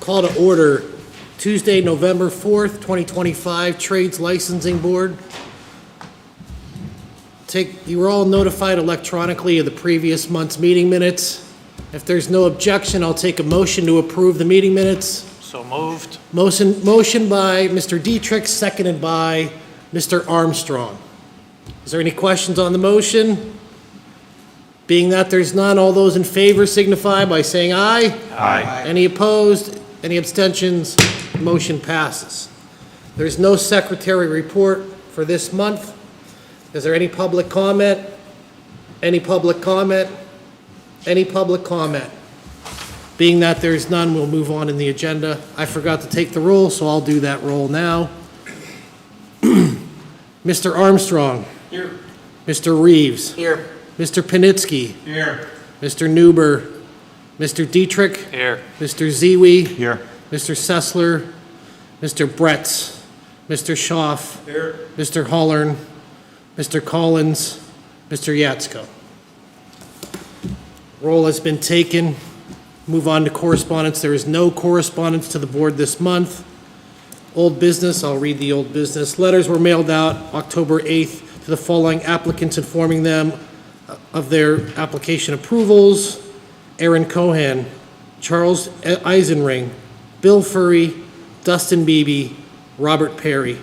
Call to order Tuesday, November 4th, 2025, Trades Licensing Board. You were all notified electronically of the previous month's meeting minutes. If there's no objection, I'll take a motion to approve the meeting minutes. So moved. Motion by Mr. Dietrich, seconded by Mr. Armstrong. Is there any questions on the motion? Being that there's none, all those in favor signify by saying aye. Aye. Any opposed? Any abstentions? Motion passes. There's no secretary report for this month. Is there any public comment? Any public comment? Any public comment? Being that there's none, we'll move on in the agenda. I forgot to take the roll, so I'll do that roll now. Mr. Armstrong. Here. Mr. Reeves. Here. Mr. Panitsky. Here. Mr. Newber. Mr. Dietrich. Here. Mr. Ziwi. Here. Mr. Sessler. Mr. Bretz. Mr. Schaaf. Here. Mr. Hollern. Mr. Collins. Mr. Yatsko. Roll has been taken. Move on to correspondence. There is no correspondence to the board this month. Old business, I'll read the old business. Letters were mailed out October 8th to the following applicants informing them of their application approvals: Aaron Cohan, Charles Eisenring, Bill Furry, Dustin Beebe, Robert Perry.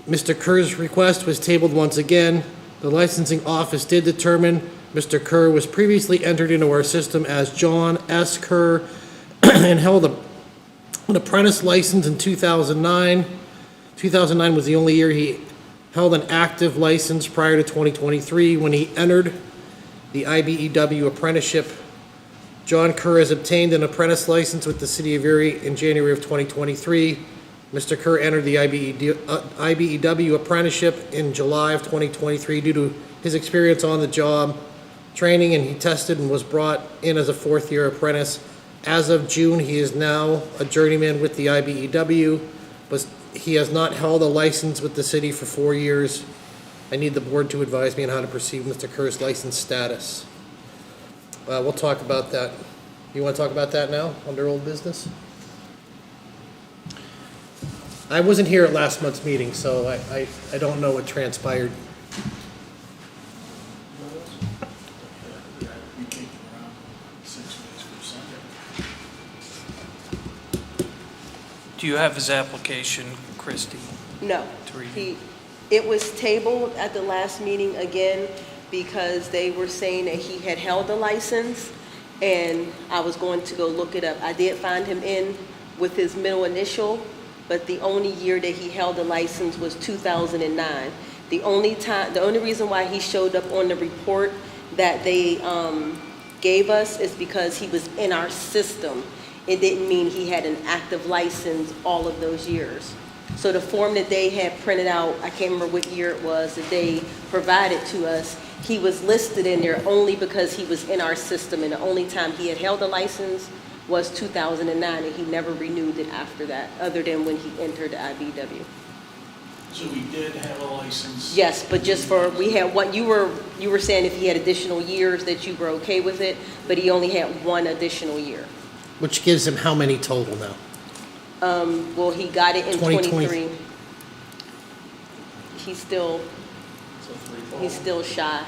Mr. Kerr's request was tabled once again. The licensing office did determine Mr. Kerr was previously entered into our system as John S. Kerr and held an apprentice license in 2009. 2009 was the only year he held an active license prior to 2023 when he entered the IBEW apprenticeship. John Kerr has obtained an apprentice license with the City of Erie in January of 2023. Mr. Kerr entered the IBEW apprenticeship in July of 2023 due to his experience on the job training, and he tested and was brought in as a fourth-year apprentice. As of June, he is now a journeyman with the IBEW, but he has not held a license with the city for 4 years. I need the board to advise me on how to proceed with Mr. Kerr's license status. We'll talk about that. You want to talk about that now, under old business? I wasn't here at last month's meeting, so I don't know what transpired. Do you have his application, Christie? No. To review? It was tabled at the last meeting again because they were saying that he had held a license, and I was going to go look it up. I did find him in with his middle initial, but the only year that he held a license was 2009. The only reason why he showed up on the report that they gave us is because he was in our system. It didn't mean he had an active license all of those years. So the form that they had printed out, I can't remember what year it was, that they provided to us, he was listed in there only because he was in our system, and the only time he had held a license was 2009, and he never renewed it after that, other than when he entered the IBW. So he did have a license? Yes, but just for, we had what you were saying if he had additional years that you were okay with it, but he only had one additional year. Which gives him how many total now? Well, he got it in 2020. 23. He's still shy.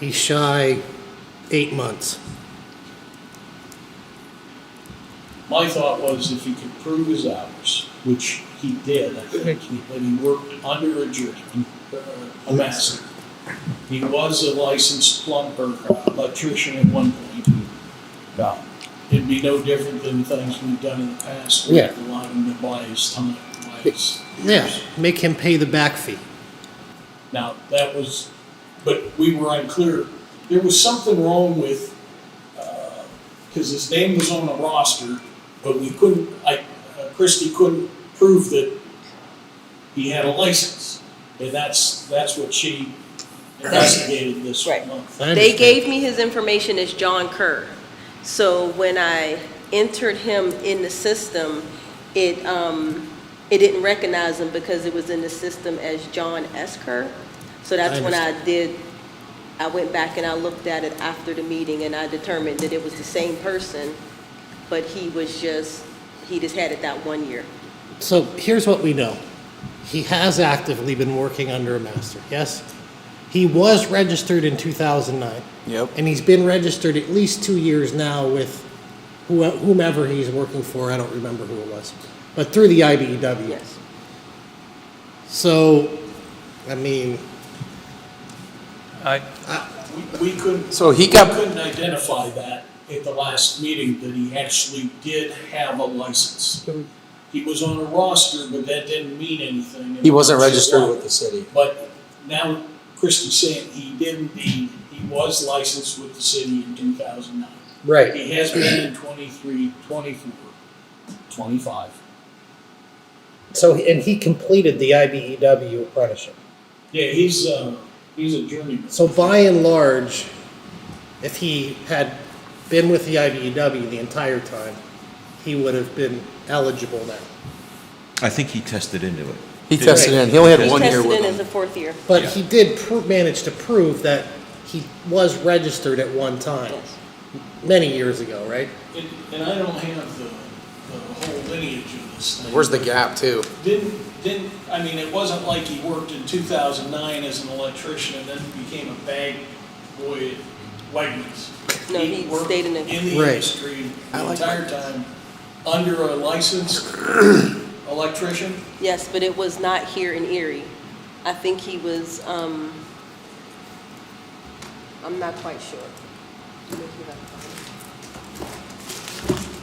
He's shy 8 months. My thought was if he could prove his hours, which he did, I think, that he worked under a journeyman, a master. He was a licensed plumber, electrician at one point. It'd be no different than things we've done in the past. Yeah. We've allowed him to buy his time, buy his Yeah, make him pay the back fee. Now, that was, but we were unclear. There was something wrong with, because his name was on the roster, but we couldn't, Christie couldn't prove that he had a license. And that's what she investigated this Right. month. I They understand. gave me his information as John Kerr. So when I entered him in the system, it didn't recognize him because it was in the system as John S. Kerr. So that's when I did I went back and I looked at it after the meeting, and I determined that it was the same person, but he just had it that 1 year. So here's what we know. He has actively been working under a master, yes? He was registered in 2009. Yep. And he's been registered at least 2 years now with whomever he's working for. I don't remember who it was. But through the IBEW. Yes. So, I mean, We couldn't. So he we got- couldn't identify that at the last meeting, that he actually did have a license. He was on a roster, but that didn't mean anything. He wasn't registered with the city. But now Christie's saying he was licensed with the city in 2009. right. He has been in 23, 24, 25. So, and he completed the IBEW apprenticeship. Yeah, he's a journeyman. So by and large, if he had been with the IBEW the entire time, he would have been eligible now. I think he tested into it. He tested in. He only had He 1 year tested with in as a him. 4th year. But Yeah. he did manage to prove that he was registered at one time, Yes. many years ago, right? And I don't have the whole lineage of this thing. Where's the gap too? I mean, it wasn't like he worked in 2009 as an electrician and then became a bag boy at Wegmans. No, he worked stayed in the- Right. industry I the like entire time under a licensed electrician. Yes, but it was not here in Erie. I think he was, I'm not quite sure. Let me see if I can find it.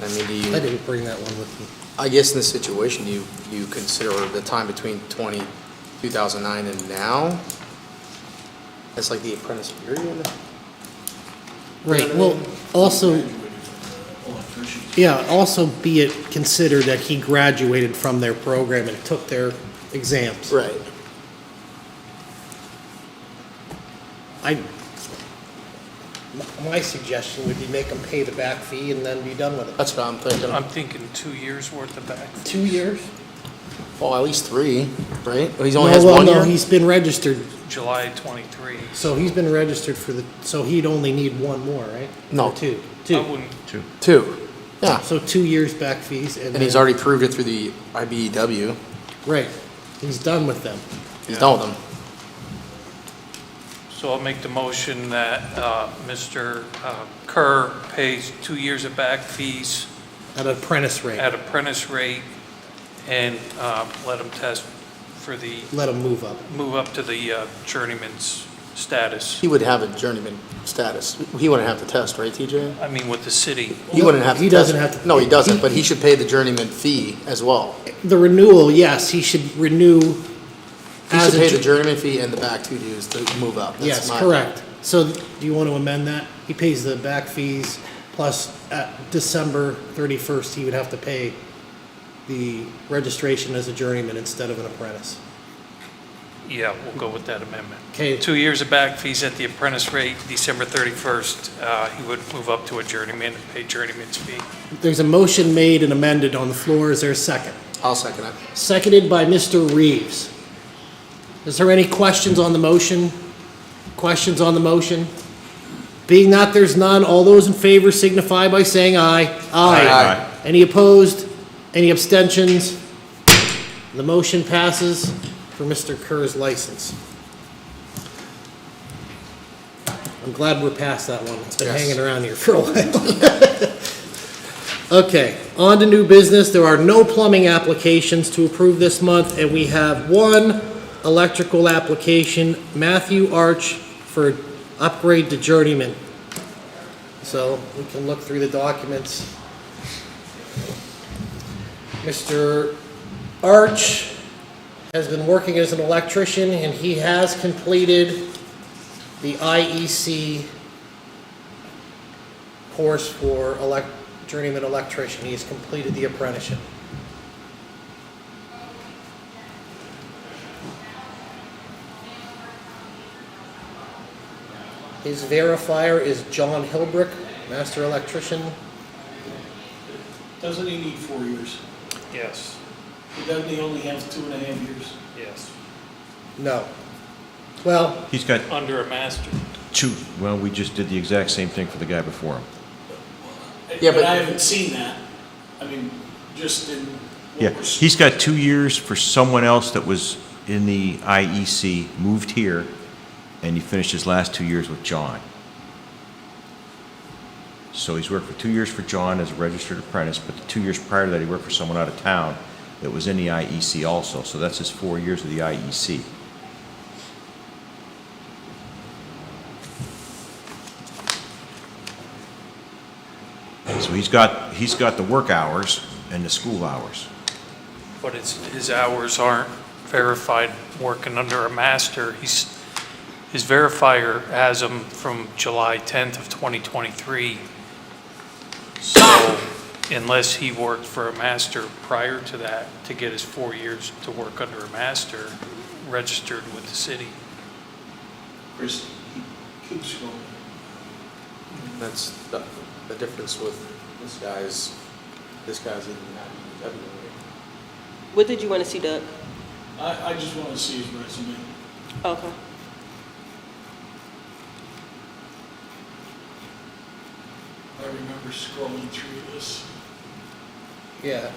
I mean, do I you, didn't bring that one with me. I guess in this situation, you consider the time between 2009 and now? That's like the apprentice period? Right, well, also, Graduated from the electrician. yeah, also be it considered that he graduated from their program and took their exams. Right. My suggestion would be make him pay the back fee and then be done with it. That's what I'm thinking. I'm thinking 2 years worth of back. 2 years? Well, at least 3, right? Well, he's only has No, well, 1 no, year? he's been registered, July 23. so he's been registered so he'd only need one more, right? No. Or two? I Two. wouldn't, 2. Yeah. So 2 years back fees And he's then- already proved it through the IBEW. Right, he's done with them. He's done with them. so I'll make the motion that Mr. Kerr pays 2 years of back fees At an apprentice rate, at apprentice rate and let him test for the, let him move up. move up to the journeyman's status. He would have a journeyman status. He wouldn't have to test, right, TJ? I mean, with the city. He wouldn't have to He test. doesn't have to- No, he doesn't, he- but he should pay the journeyman fee as well. The renewal, yes, he should renew He as should a pay the ju- journeyman fee and the back 2 dues to move up. That's Yes, my- correct. So do you want to amend that? He pays the back fees, plus at December 31st, he would have to pay the registration as a journeyman instead of an apprentice. Yeah, we'll go with that amendment. Okay. 2 years of back fees at the apprentice rate, December 31st, he would move up to a journeyman and pay journeyman's fee. There's a motion made and amended on the floor. Is there a second? I'll second it. Seconded by Mr. Reeves. Is there any questions on the motion? Questions on the motion? Being that there's none, all those in favor signify by saying aye. Aye. Any opposed? Any abstentions? The motion passes for Mr. Kerr's license. I'm glad we're past that one. It's been Yes. hanging around here for a while. Okay, on to new business. There are no plumbing applications to approve this month, and we have one electrical application, Matthew Arch, for upgrade to journeyman. So we can look through the documents. Mr. Arch has been working as an electrician, and he has completed the IEC course for journeyman electrician. He has completed the apprenticeship. His verifier is John Hilbrick, master electrician. Doesn't he need 4 years? Yes, Doesn't he only have 2.5 years? yes. No. Well, He's got Under a master. two, well, we just did the exact same thing for the guy before him. Yeah, But but- I haven't seen that. I mean, just in. what Yeah, we're- he's got 2 years for someone else that was in the IEC, moved here, and he finished his last 2 years with John. So he's worked for 2 years for John as a registered apprentice, but the 2 years prior to that, he worked for someone out of town that was in the IEC also, so that's his 4 years of the IEC. So he's got the work hours and the school hours. But his hours aren't verified working under a master. His verifier has him from July 10th of 2023. So unless he worked for a master prior to that, to get his 4 years to work under a master, registered with the city. Chris, keep scrolling. That's the difference with this guy's in February. What did you want to see, Doug? I just want to see his resume. Okay. I remember scrolling through this. yeah.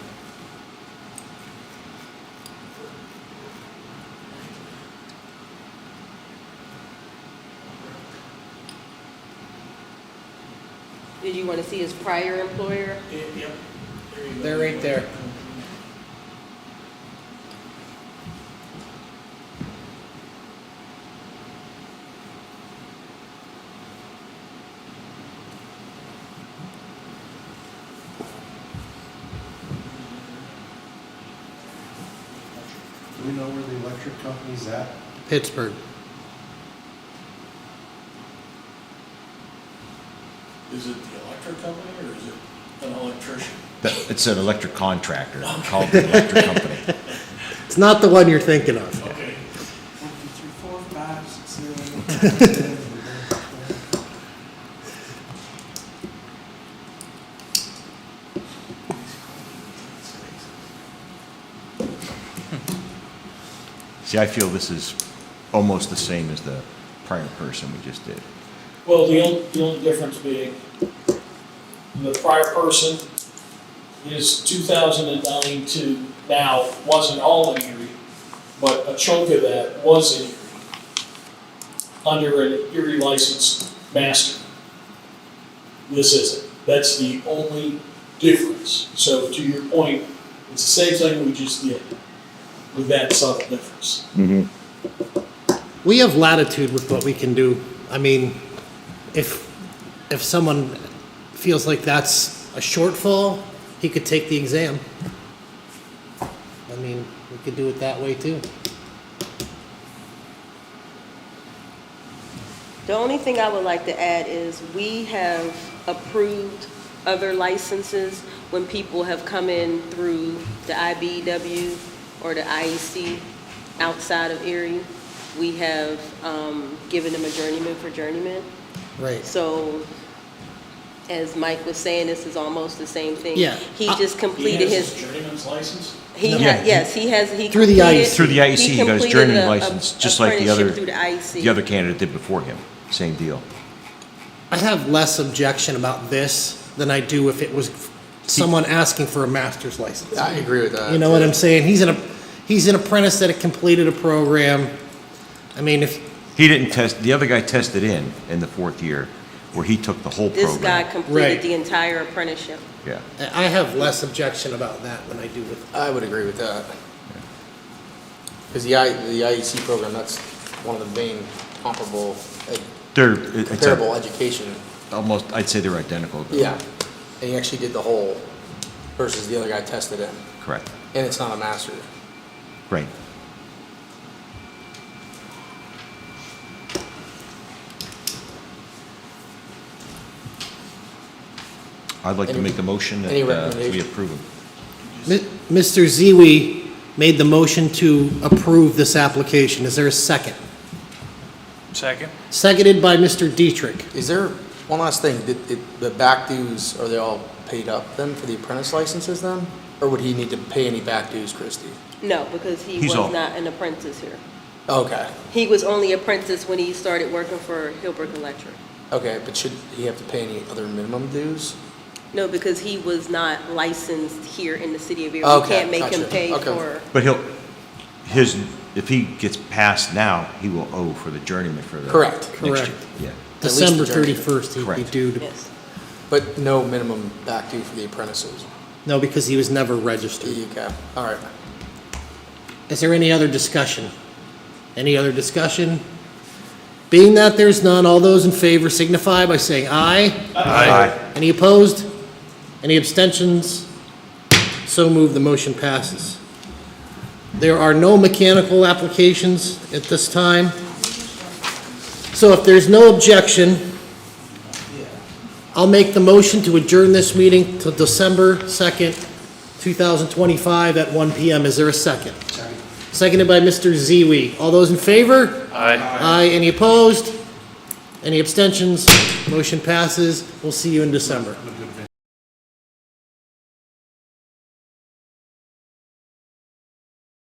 Did you want to see his prior employer? Yep. There you go. They're right there. Do we know where the electric company's at? Pittsburgh. Is it the electric company or is it an electrician? It's an electric contractor, called the electric company. It's not the one you're thinking of. Okay. 1, 2, 3, 4, 5, 6, 7, 8. See, I feel this is almost the same as the prior person we just did. Well, the only difference being, the prior person, his 2009 to now wasn't all in Erie, but a chunk of that was in Erie, under an Erie licensed master. This isn't. That's the only difference. So to your point, it's the same thing we just did, with that subtle difference. We have latitude with what we can do. I mean, if someone feels like that's a shortfall, he could take the exam. I mean, we could do it that way too. The only thing I would like to add is we have approved other licenses when people have come in through the IBEW or the IEC outside of Erie. We have given them a journeyman for journeyman. Right. So, as Mike was saying, this is almost the same thing. Yeah. He just completed He has his, journeyman's license? he Yeah. had, yes, he has, he Through the completed- IEC. Through the IEC, he got his completed journeyman a license, just like the apprenticeship other, through the IEC. the other candidate did before him. Same deal. I have less objection about this than I do if it was someone asking for a master's license. I agree with that. You know what I'm saying? He's an apprentice that had completed a program. I mean, if He didn't test, the other guy tested in the 4th year, where he took the whole This guy program. completed Right. the entire apprenticeship. Yeah. I have less objection about that than I do with. I would agree with that. Because the IEC program, that's one of the main comparable, It's comparable education. almost, I'd say they're identical. Yeah. And he actually did the whole versus the other guy tested it. Correct. And it's not a master. Right. I'd like to Any- make a motion that any we recommendation? approve him. Mr. Ziwi made the motion to approve this application. Is there a second? Second? Seconded by Mr. Dietrich. Is there, one last thing, the back dues, are they all paid up then for the apprentice licenses then? Or would he need to pay any back dues, Christie? No, because he He's was all- not an apprentice here. Okay, He was only apprentice when he started working for Hillbrook Electric. okay, but should he have to pay any other minimum dues? No, because he was not licensed here in the city of Erie. We Okay, can't make him gotcha. pay Okay. for, But if he gets passed now, he will owe for the journeyman for the. Correct. next year. Correct. Yeah. At least December the journey. 31st, he'd be Correct. due to, yes. But no minimum back due for the apprentices? no, because he was never registered. Okay, all right. Is there any other discussion? Any other discussion? Being that there's none, all those in favor signify by saying aye. Aye. Any opposed? Any abstentions? So moved, the motion passes. There are no mechanical applications at this time. So if there's no objection, I'll make the motion to adjourn this meeting till December 2nd, 2025 at 1 PM. Is there a second? Seconded by Mr. Ziwi. All those in favor? Aye. Aye. Any opposed? Any abstentions? Motion passes. We'll see you in December.